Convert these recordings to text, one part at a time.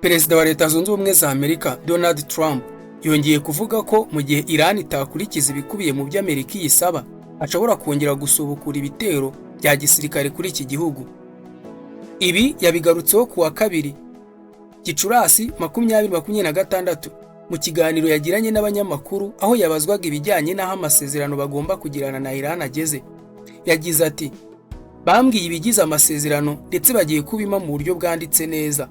Perezida wa Leta Zunze Ubumwe za Amerika Donald Trump yongeye kuvuga ko mu gihe Iran itakurikiza ibikubiye mu byo Amerika yisaba ashobora kongera gusubukura ibitero bya gisirikare kuri iki gihugu. Ibi yabigarutseho kuwa kabiri Gicurasi 2026 mu kiganiro yagiranye n'abanyamakuru aho yabazwaga ibijyanye n'aho amasezerano bagomba kugirana na Iran ageze. Yagize ati, bambwiye ibigize amasezerano ndetse bagiye kubima mu buryo bwanditse neza.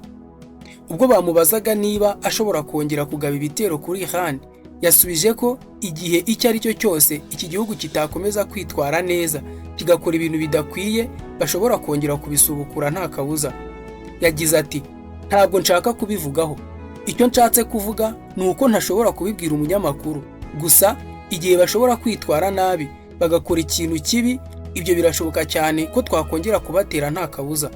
Ubwo bamubazaga niba ashobora kongera kugaba ibitero kuri Iran, yasubije ko igihe icyo ari cyo cyose iki gihugu kitakomeza kwitwara neza kigakora ibintu bidakwiye bashobora kongera kubisubukura nta kabuza. Yagize ati, ntabwo nshaka kubivugaho. Icyo nshatse kuvuga ni uko ntashobora kubibwira umunyamakuru. Gusa igihe bashobora kwitwara nabi bagakora ikintu kibi, ibyo birashoboka cyane ko twakongera kubatera nta kabuza.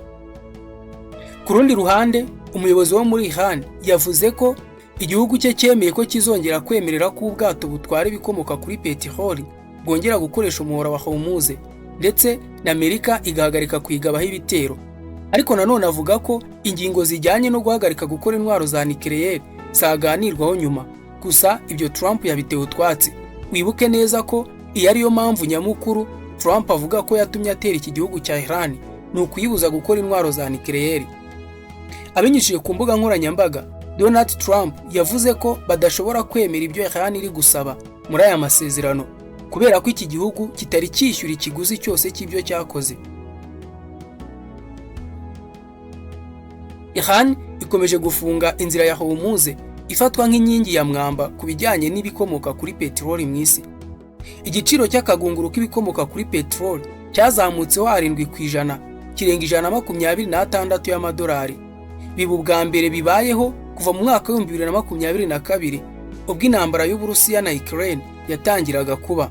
Ku rundi ruhande, umuyobozi wo muri Iran yavuze ko igihugu cye cyemeye ko kizongera kwemerera ko ubwato butwara ibikomoka kuri peteroli bwongera gukoresha umuhora wa Hormuz, ndetse na Amerika igahagarika kwigabaho ibitero. Ariko nanone avuga ko ingingo zijyanye no guhagarika gukora intwaro za nucleaire zaganirwaho nyuma. Gusa ibyo Trump yabitewe utwatsi. Wibuke neza ko iyi ariyo mpamvu nyamukuru Trump avuga ko yatumye atera iki gihugu cya Iran, ni ukuyibuza gukora intwaro za nucleaire. Abinyujije ku mbuga nkoranyambaga, Donald Trump yavuze ko badashobora kwemera ibyo Iran iri gusaba muri aya masezerano kubera ko iki gihugu kitari cyishyura ikiguzi cyose cy'ibyo cyakoze. Iran ikomeje gufunga inzira ya Hormuz ifatwa nk'inkingi ya mwamba ku bijyanye n'ibikomoka kuri peteroli mu isi. Igiciro cy'akagunguru k'ibikomoka kuri peteroli cyazamutseho 7%, kirenga 126 y'amadolari. Bibu bwa mbere bibayeho kuva mu mwaka wa 2022 ubwo intambara y'Uburusiya na Ukraine yatangiraga kuba.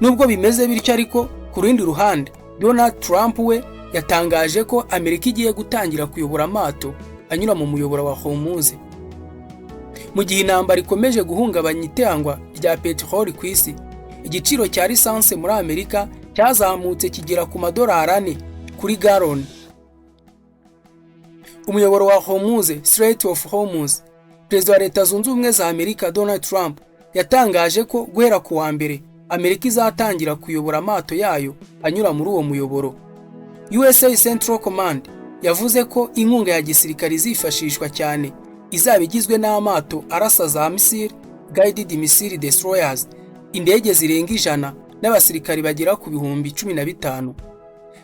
Nubwo bimeze bityo ariko ku rundi ruhande, Donald Trump we yatangaje ko Amerika igiye gutangira kuyobora amato anyura mu muyoboro wa Hormuz. Mu gihe intambara ikomeje guhungabanya itangwa rya peteroli ku isi, igiciro cya lisansi muri Amerika cyazamutse kigera ku $4 kuri gallon. Umuyoboro wa Hormuz, Strait of Hormuz, Perezida wa Leta Zunze Ubumwe za Amerika Donald Trump yatangaje ko guhera ku wa mbere Amerika izatangira kuyobora amato yayo anyura muri uwo muyoboro. USA Central Command yavuze ko inkunga ya gisirikare izifashishwa cyane izaba igizwe n'amato arasa za missile, guided missile destroyers, indege zirenga 100 n'abasirikari bagera ku 15,000.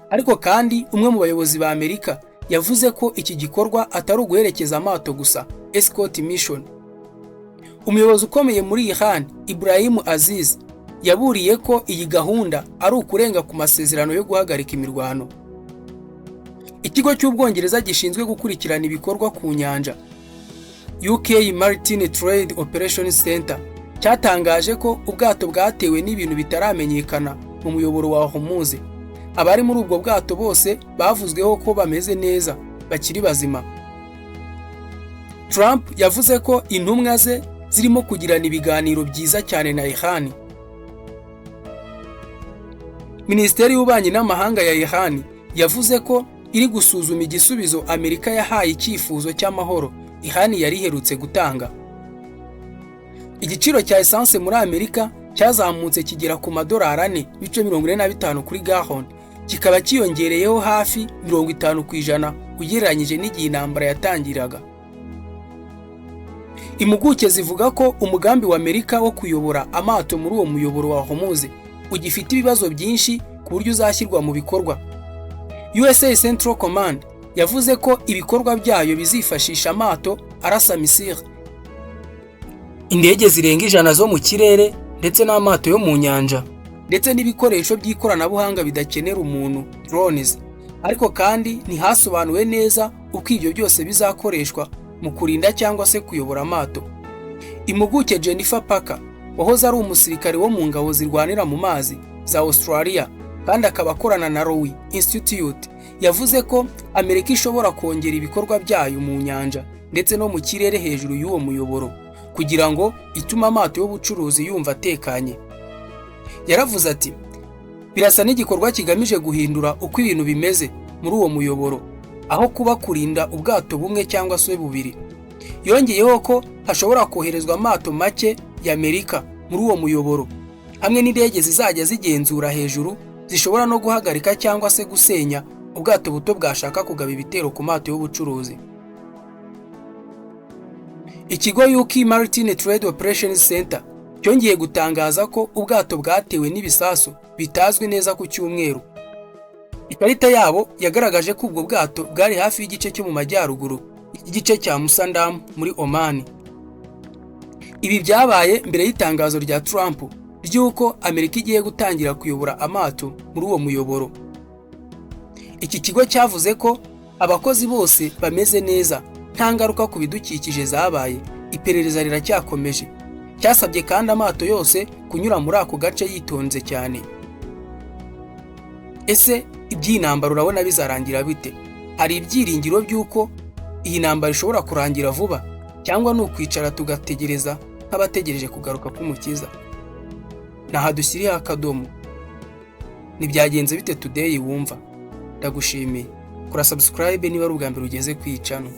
Ariko kandi umwe mu bayobozi ba Amerika yavuze ko iki gikorwa atari uguherekeza amato gusa, escort mission. Umuyobozi ukomeye muri Iran, Ibrahim Aziz, yaburiye ko iyi gahunda ari ukurenga ku masezerano yo guhagarika imirwano. Ikigo cy'Ubwongereza gishinzwe gukurikirana ibikorwa ku nyanja, UK Maritime Trade Operations Center, cyatangaje ko ubwato bwatewe n'ibintu bitaramenyekana mu muyoboro wa Hormuz. Abari muri ubwo bwato bose bavuzweho ko bameze neza, bakiri bazima. Trump yavuze ko intumwa ze zirimo kugirana ibiganiro byiza cyane na Iran. Minisiteri y'Ububanyi n'Amahanga ya Iran yavuze ko iri gusuzuma igisubizo Amerika yahaye icyifuzo cy'amahoro Iran yari iherutse gutanga. Igiciro cya essence muri Amerika cyazamutse kigera ku $4.45 kuri gallon, kikaba kiyongereyeho hafi 50% ugereranyije n'igihe intambara yatangiraga. Impuguke zivuga ko umugambi wa Amerika wo kuyobora amato muri uwo muyoboro wa Hormuz ugifite ibibazo byinshi ku buryo uzashyirwa mu bikorwa. USA Central Command yavuze ko ibikorwa byayo bizifashisha amato arasa missile, indege zirenga 100 zo mu kirere ndetse n'amato yo mu nyanja, ndetse n'ibikoresho by'ikoranabuhanga bidakenera umuntu, drones. Ariko kandi ntihasobanuwe neza uko ibyo byose bizakoreshwa mu kurinda cyangwa se kuyobora amato. Impuguke Jennifer Parker, wahoze ari umusirikare wo mu ngabo zirwanira mu mazi za Australia kandi akaba akorana na Rowe Institute, yavuze ko Amerika ishobora kongera ibikorwa byayo mu nyanja ndetse no mu kirere hejuru y'uwo muyoboro kugira ngo itume amato y'ubucuruzi yumva atekanye. Yaravuze ati, birasa n'igikorwa kigamije guhindura uko ibintu bimeze muri uwo muyoboro aho kuba kurinda ubwato bumwe cyangwa se bubiri. Yongeyeho ko hashobora koherezwa amato make y'Amerika muri uwo muyoboro, hamwe n'indege zizajya zigenzura hejuru zishobora no guhagarika cyangwa se gusenya ubwato buto bwashaka kugaba ibitero ku mato y'ubucuruzi. Ikigo UK Maritime Trade Operations Center cyongeye gutangaza ko ubwato bwatewe n'ibisasu bitazwi neza ku cyumweru. Ikarita yabo yagaragaje ko ubwo bwato bwari hafi y'igice cyo mu majyaruguru igice cya Musandam muri Oman. Ibi byabaye mbere y'itangazo rya Trump ry'uko Amerika igiye gutangira kuyobora amato muri uwo muyoboro. Iki kigo cyavuze ko abakozi bose bameze neza, nta ngaruka ku bidukikije zabaye, iperereza riracyakomeje. Cyasabye kandi amato yose kunyura muri ako gace yitonze cyane. Ese iby'iyi ntambara urabona bizarangira bite? Hari ibyiringiro by'uko iyi ntambara ishobora kurangira vuba, cyangwa ni ukwicara tugategereza nk'abategereje kugaruka k'Umukiza? Naha dushyiriye akadomo. Nibyagenze bite today wumva? Ndagushimiye. Kora subscribe niba ari ubwa mbere ugeze ku iyi channel.